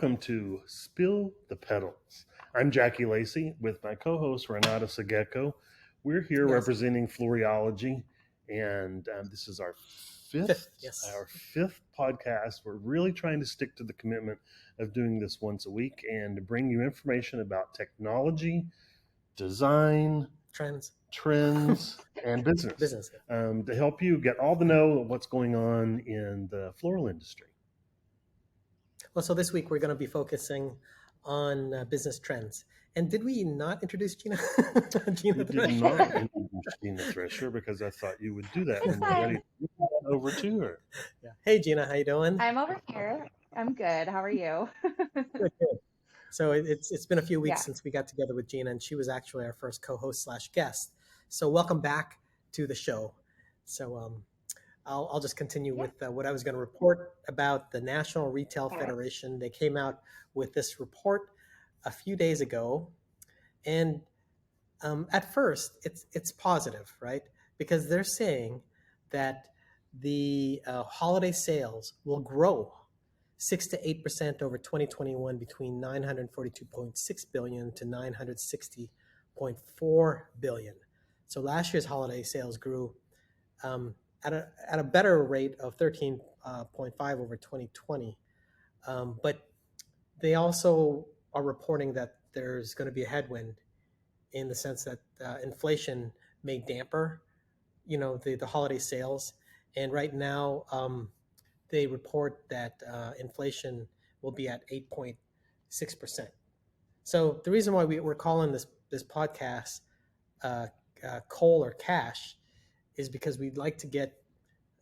welcome to Spill the Petals. I'm Jackie Lacey with my co-host Renata Segecco. We're here Yes. representing Floriology, and this is our fifth podcast. We're really trying to stick to the commitment of doing this once a week and to bring you information about technology, design, trends, and business. To help you get all the know of what's going on in the floral industry. Well, so this week we're going to be focusing on business trends. And did we not introduce Gina? Gina Thresher? Did not introduce Gina Thresher because I thought you would do that when you're ready to move over to her. Yeah. Hey, Gina, how you doing? I'm over here. I'm good. How are you? Good. So it's been a few weeks since we got together with Gina, and she was actually our first co-host / guest. So welcome back to the show. So I'll just continue with what I was going to report about the National Retail Federation. They came out with this report a few days ago, and at first it's positive, right? Because they're saying that the holiday sales will grow 6 to 8% over 2021, between 942.6 billion to 960.4 billion. So last year's holiday sales grew at a better rate of 13.5 over 2020. But they also are reporting that there's going to be a headwind in the sense that inflation may damper, the holiday sales. And right now, they report that inflation will be at 8.6%. So the reason why we're calling this podcast Coal or Cash is because we'd like to get,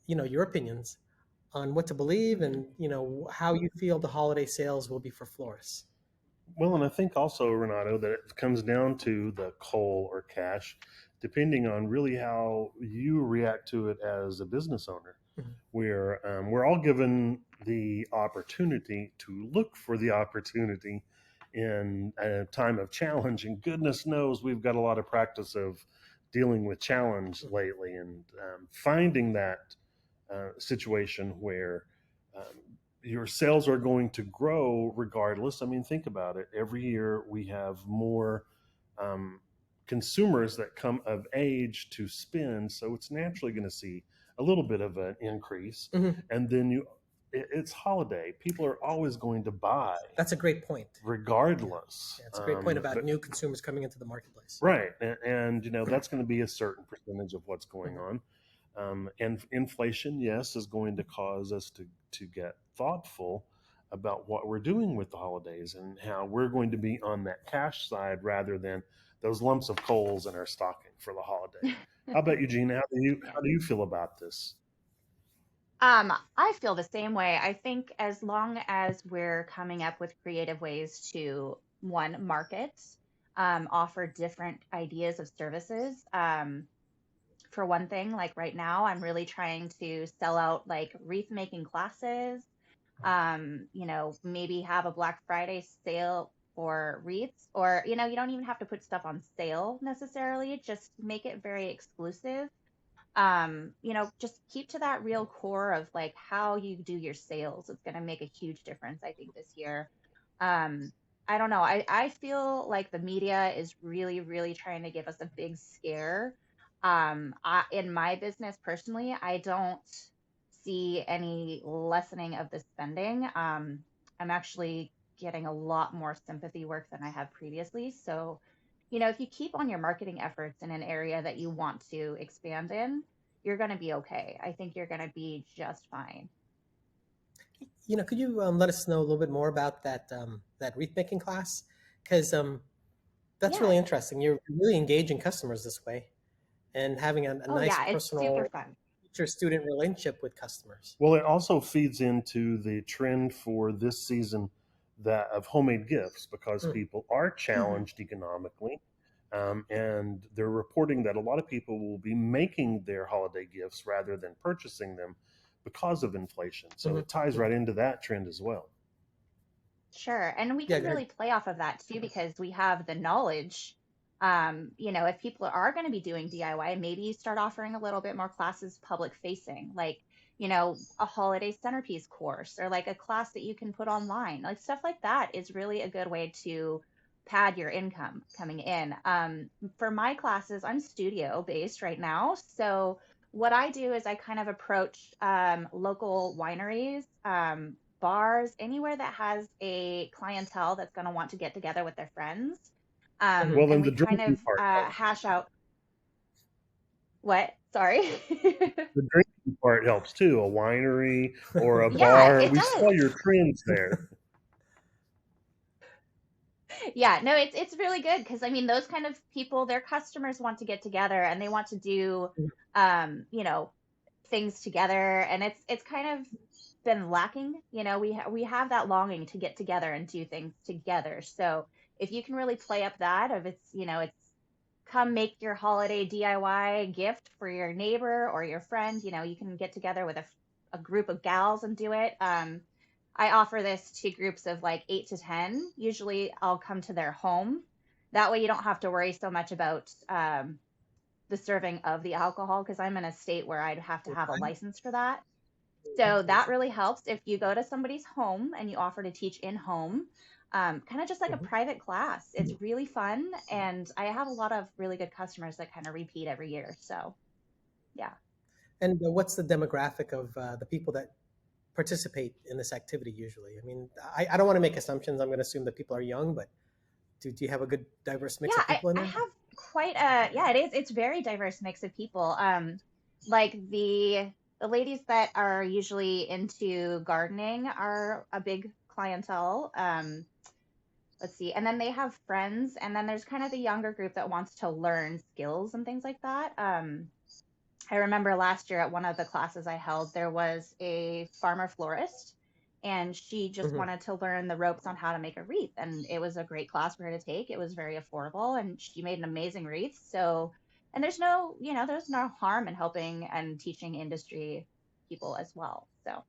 your opinions on what to believe and, how you feel the holiday sales will be for florists. Well, and I think also, Renato, that it comes down to the coal or cash, depending on really how you react to it as a business owner. Mm-hmm. We're all given the opportunity to look for the opportunity in a time of challenge, and goodness knows we've got a lot of practice of dealing with challenge lately, and finding that situation where your sales are going to grow regardless. I mean, think about it. Every year we have more consumers that come of age to spend, so it's naturally going to see a little bit of an increase. Mm-hmm. And then it's holiday. People are always going to buy. That's a great point. Regardless. Yeah, it's a great point about new consumers coming into the marketplace. Right. And that's going to be a certain percentage of what's going on. And inflation, yes, is going to cause us to get thoughtful about what we're doing with the holidays and how we're going to be on that cash side rather than those lumps of coals in our stocking for the holiday. How about you, Gina? How do you feel about this? I feel the same way. I think as long as we're coming up with creative ways to, one, market, offer different ideas of services. For one thing, like right now, I'm really trying to sell out like wreath making classes, maybe have a Black Friday sale for wreaths, or, you don't even have to put stuff on sale necessarily, just make it very exclusive. Just keep to that real core of like how you do your sales. It's going to make a huge difference, I think, this year. I don't know. I feel like the media is really, really trying to give us a big scare. In my business personally, I don't see any lessening of the spending. I'm actually getting a lot more sympathy work than I have previously. So, if you keep on your marketing efforts in an area that you want to expand in, you're going to be okay. I think you're going to be just fine. Could you let us know a little bit more about that wreath making class? Because that's really interesting. You're really engaging customers this way and having a nice personal teacher-student relationship with customers. Well, it also feeds into the trend for this season of homemade gifts, because people are challenged economically, and they're reporting that a lot of people will be making their holiday gifts rather than purchasing them because of inflation. So it ties right into that trend as well. Sure. And we can really play off of that too, because we have the knowledge If people are going to be doing DIY, maybe you start offering a little bit more classes public facing, like, a holiday centerpiece course or like a class that you can put online. Like stuff like that is really a good way to pad your income coming in. For my classes, I'm studio based right now. So what I do is I kind of approach local wineries, bars, anywhere that has a clientele that's going to want to get together with their friends. Mhm. Well, And then we the kind of drinking part helps. hash out what? Sorry. The drinking part helps too. A winery or a Yeah, bar. it We does. saw your trends there. Yeah, no, it's really good because I mean those kind of people, their customers want to get together and they want to do um, you know, things together, and it's kind of been lacking. We have that longing to get together and do things together. So if you can really play up that of it's come make your holiday DIY gift for your neighbor or your friend, you can get together with a group of gals and do it. I offer this to groups of like 8 to 10. Usually I'll come to their home. That way you don't have to worry so much about the serving of the alcohol because I'm in a state where I'd have to have a license for that. So I that see. really helps if you go to somebody's home and you offer to teach in home, kind of just like a Mhm. private class. It's really fun. And I have a lot of really good customers that kind of repeat every year. So, yeah. And what's the demographic of the people that participate in this activity usually? I mean, I don't want to make assumptions. I'm going to assume that people are young, but do you have a good diverse Yeah, mix of I, people in I there? have quite yeah, it is. It's very diverse mix of people. Like the ladies that are usually into gardening are a big clientele. Let's see. And then they have friends, and then there's kind of the younger group that wants to learn skills and things like that. I remember last year at one of the classes I held, there was a farmer florist, and she just Hmm. wanted to learn the ropes on how to make a wreath. And it was a great class for her to take. It was very affordable, and she made an amazing wreath. So, and there's no harm in helping and teaching industry people as well. So,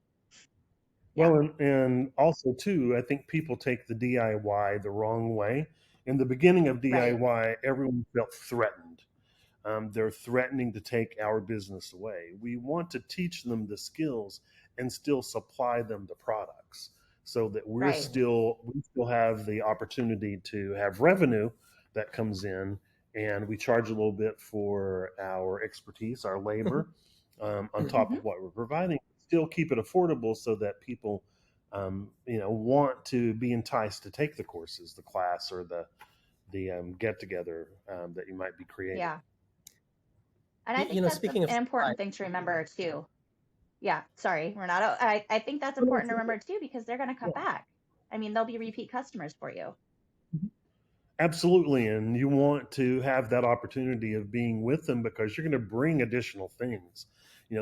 yeah, Well, and also too, I think people take the DIY the wrong way. In the beginning of Right. DIY, everyone felt threatened. They're threatening to take our business away. We want to teach them the skills and still supply them the products so that right. we still have the opportunity to have revenue that comes in, and we charge a little bit for our expertise, our Hmm. labor, on Hmm. top of what we're providing. Still keep it affordable so that people, want to be enticed to take the courses, the class, or the get together that you might be creating. Yeah. And I think that's Speaking of an supply, important thing to remember too. Yeah, sorry, Renato. I think that's oh, no, important to remember too because they're going to come yeah. back. I mean, they'll be repeat customers for you. Absolutely. And you want to have that opportunity of being with them because you're going to bring additional things.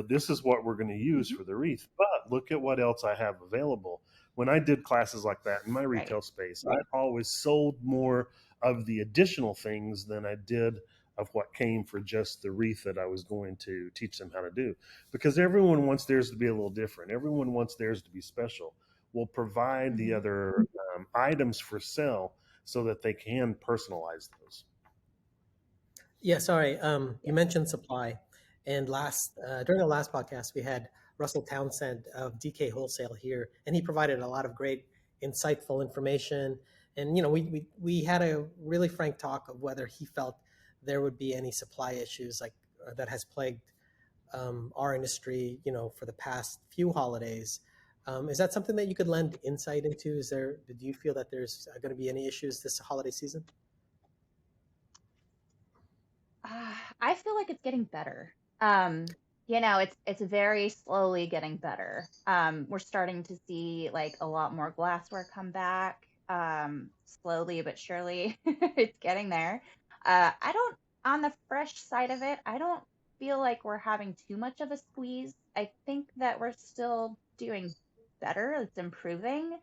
This is what we're going to use Hmm. for the wreath, but look at what else I have available. When I did classes like that in my Right. retail space, I always sold more of the additional things than I did of what came for just the wreath that I was going to teach them how to do. Because everyone wants theirs to be a little different, everyone wants theirs to be special. We'll provide the Hmm. other items for sale so that they can personalize those. Yeah, sorry. Yeah. You mentioned supply, and last during the last podcast, we had Russell Townsend of DK Wholesale here, and he provided a lot of great, insightful information. And we had a really frank talk of whether he felt there would be any supply issues like that has plagued our industry, for the past few holidays. Is that something that you could lend insight into? Do you feel that there's going to be any issues this holiday season? I feel like it's getting better. It's very slowly getting better. We're starting to see like a lot more glassware come back. Slowly but surely, it's getting there. I don't, on the fresh side of it, I don't feel like we're having too much of a squeeze. I think that we're still doing better. It's improving.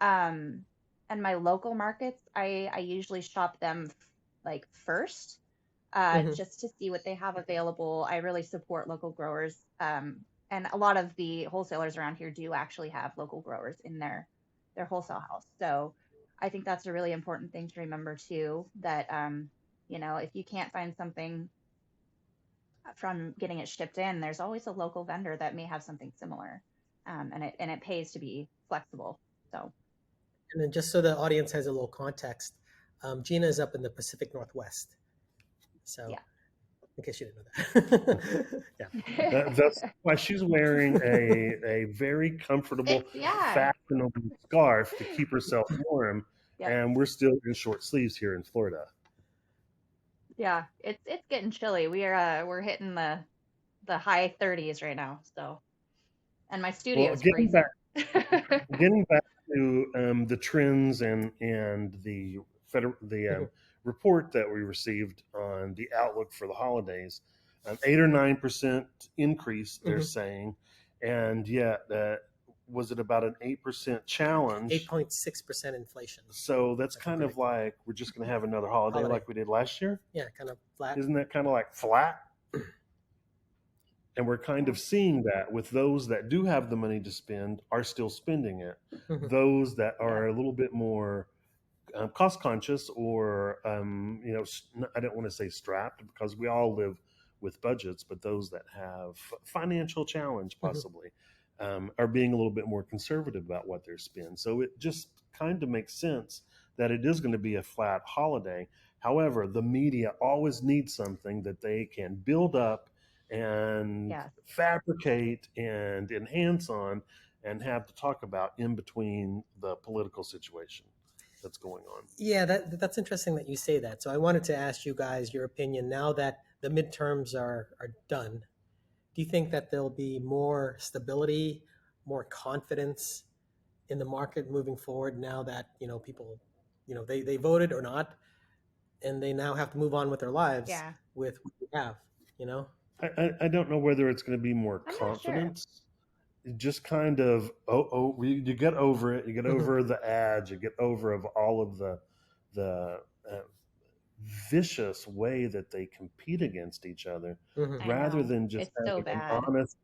Um, and my local markets, I usually shop them like first, Hmm. just to see what they have available. I really support local growers. And a lot of the wholesalers around here do actually have local growers in their wholesale house. So I think that's a really important thing to remember too, that, If you can't find something from getting it shipped in, there's always a local vendor that may have something similar, and it pays to be flexible. So, And then just so the audience has a little context, Gina is up in the Pacific Northwest. So, yeah. in case you didn't know that. Yeah. That's why she's wearing a very comfortable, Yeah. fashionable scarf to keep herself warm. Yep. And we're still in short sleeves here in Florida. Yeah, it's getting chilly. We're hitting the high 30s right now. So, and my studio's freezing. Getting back to the trends and the report that we received on the outlook for the holidays, 8 or 9% increase, they're saying, and yet was it about an 8% challenge? 8.6% inflation. So that's kind of like we're just going to have another holiday like we did last year. Yeah, kind of flat. Isn't that kind of like flat? And we're kind of seeing that with those that do have the money to spend are still spending it. Those that are a little bit more cost conscious or, I don't want to say strapped because we all live with budgets, but those that have financial challenge possibly are being a little bit more conservative about what they're spending. So it just kind of makes sense that it is going to be a flat holiday. However, the media always needs something that they can build up and fabricate and enhance on and have to talk about in between the political situation that's going on. Yeah, that's interesting that you say that. So I wanted to ask you guys your opinion now that the midterms are done. Do you think that there'll be more stability, more confidence in the market moving forward now that, people, they voted or not, and they now have to move on with their lives with what they have, I don't know whether it's going to be more confidence. Sure. Just kind of, you get over it. You get over the ads. You get over of all of the vicious way that they compete against each other, rather than just having an honest.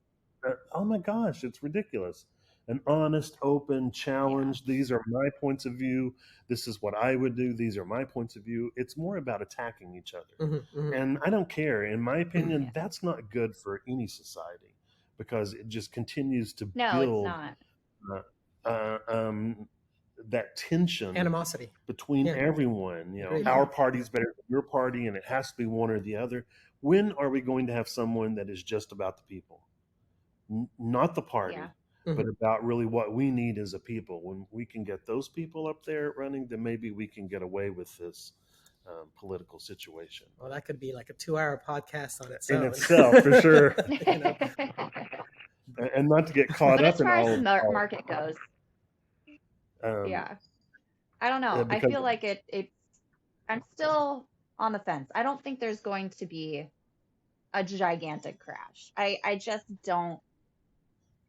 Oh my gosh, it's ridiculous. An honest, open challenge. Yeah. These are my points of view. This is what I would do. These are my points of view. It's more about attacking each other. And I don't care. In my opinion, that's not good for any society because it just continues to build that tension, animosity between everyone. Our party's better than your party, and it has to be one or the other. When are we going to have someone that is just about the people, not the party, but about really what we need as a people? When we can get those people up there running, then maybe we can get away with this political situation. Well, that could be like a 2-hour podcast on its own. In itself, for sure. And not to get caught up in all. As far as the market goes, I don't know. I feel like it's. I'm still on the fence. I don't think there's going to be a gigantic crash. I just don't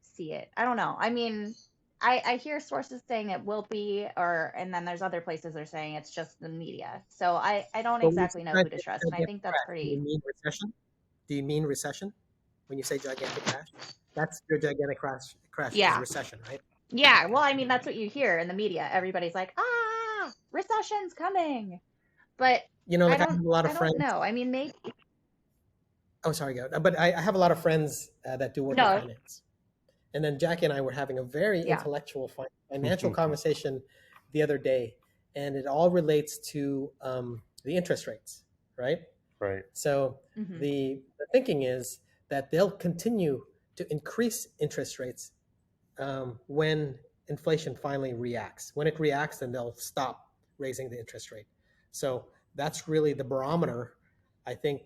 see it. I don't know. I mean, I hear sources saying it will be, and then there's other places that are saying it's just the media. So I don't exactly know who to trust, and I think that's pretty. Do you mean recession? Do you mean recession when you say gigantic crash? That's your gigantic crash is recession, right? Yeah. Well, I mean, that's what you hear in the media. Everybody's like, recession's coming. But I have a lot of friends. I don't know. I mean, maybe. Oh, sorry, go. But I have a lot of friends that do work in finance. And then Jackie and I were having a very intellectual financial conversation the other day, and it all relates to the interest rates, right? Right. So the thinking is that they'll continue to increase interest rates when inflation finally reacts. When it reacts, then they'll stop raising the interest rate. So that's really the barometer, I think,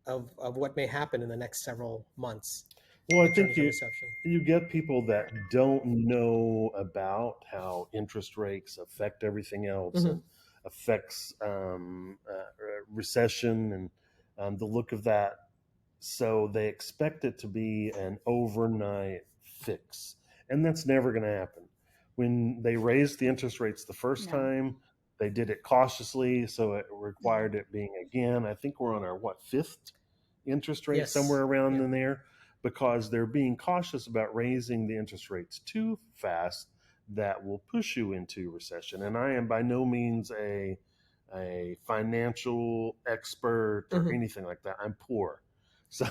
of what may happen in the next several months. Well, I think you get people that don't know about how interest rates affect everything else and affects recession and the look of that. So they expect it to be an overnight fix. And that's never going to happen. When they raised the interest rates the first time, they did it cautiously. So it required it being again, I think we're on our, fifth interest rate, somewhere around in there, because they're being cautious about raising the interest rates too fast. That will push you into recession. And I am by no means a a financial expert or Mhm. anything like that. I'm poor. So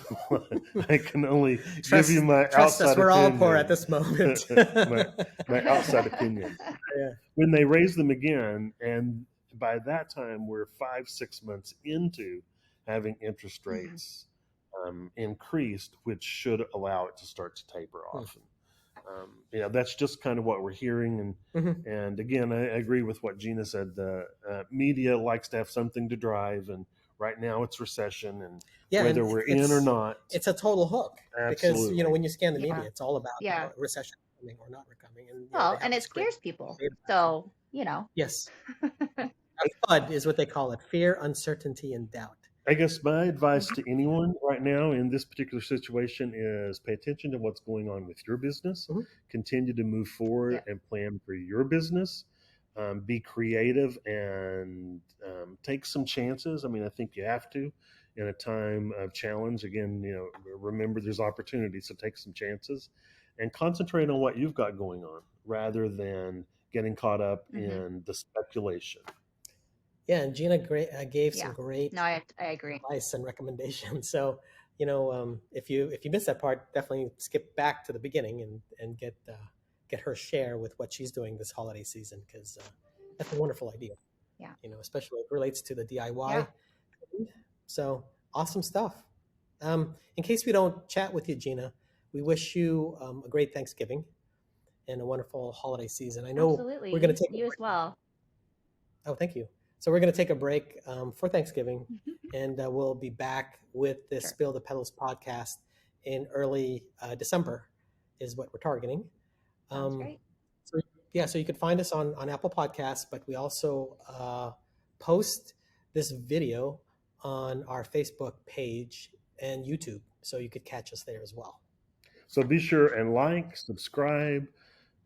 I can only give Trust, you my trust us, outside we're all poor opinion. at this moment. my, my outside opinion. Yeah. When they raise them again, and by that time we're 5-6 months into having interest Mhm. rates increased, which should allow it to start to taper Hmm. off. That's just kind of what we're hearing. Mhm. And again, I agree with what Gina said. The media likes to have something to drive, and right now it's recession, and Yeah, and whether we're in or not, it's a total hook because absolutely. when you scan the Yeah. media, it's all about Yeah. recession coming or not coming, and they Well, have and it this great scares people. data. So, Yes, FUD is what they call it: fear, uncertainty, and doubt. I guess my advice Mhm. to anyone right now in this particular situation is pay attention to what's going on with your business, Mhm. continue to move forward Yep. and plan for your business, be creative and take some chances. I mean, I think you have to in a time of challenge. Again, remember there's opportunity, so take some chances and concentrate on what you've got going on rather than getting caught up Mhm. in the speculation. Yeah, and Gina gave some Yeah. great No, I agree. advice and recommendations. So, if you missed that part, definitely skip back to the beginning and get her share with what she's doing this holiday season because that's a wonderful idea. Yeah. Especially it relates to the DIY. Yeah. So awesome stuff. In case we don't chat with you, Gina, we wish you a great Thanksgiving and a wonderful holiday season. I know we're going to Absolutely. take a You as break. well. Oh, thank you. So we're going to take a break for Thanksgiving, and we'll be back with the Sure. Spill the Petals podcast in early December, is what we're targeting. Sounds great. So you can find us on Apple Podcasts, but we also post this video on our Facebook page and YouTube, so you could catch us there as well. So be sure and like, subscribe,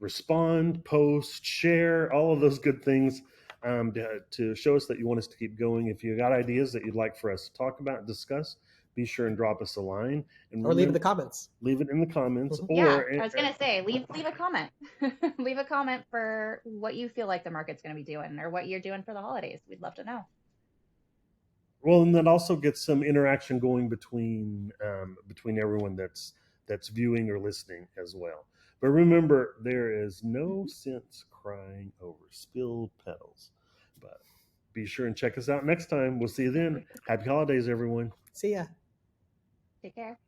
respond, post, share, all of those good things to show us that you want us to keep going. If you got ideas that you'd like for us to talk about, discuss, be sure and drop us a line. And Or leave in the comments. Leave it in the comments. Mhm. Yeah, Or I was gonna say, leave a comment. Leave a comment for what you feel like the market's gonna be doing or what you're doing for the holidays. We'd love to know. well, and that also gets some interaction going between everyone that's viewing or listening as well. But remember, there is no sense crying over spilled petals. But be sure and check us out next time. We'll see you then. Happy holidays, everyone. See ya. Take care.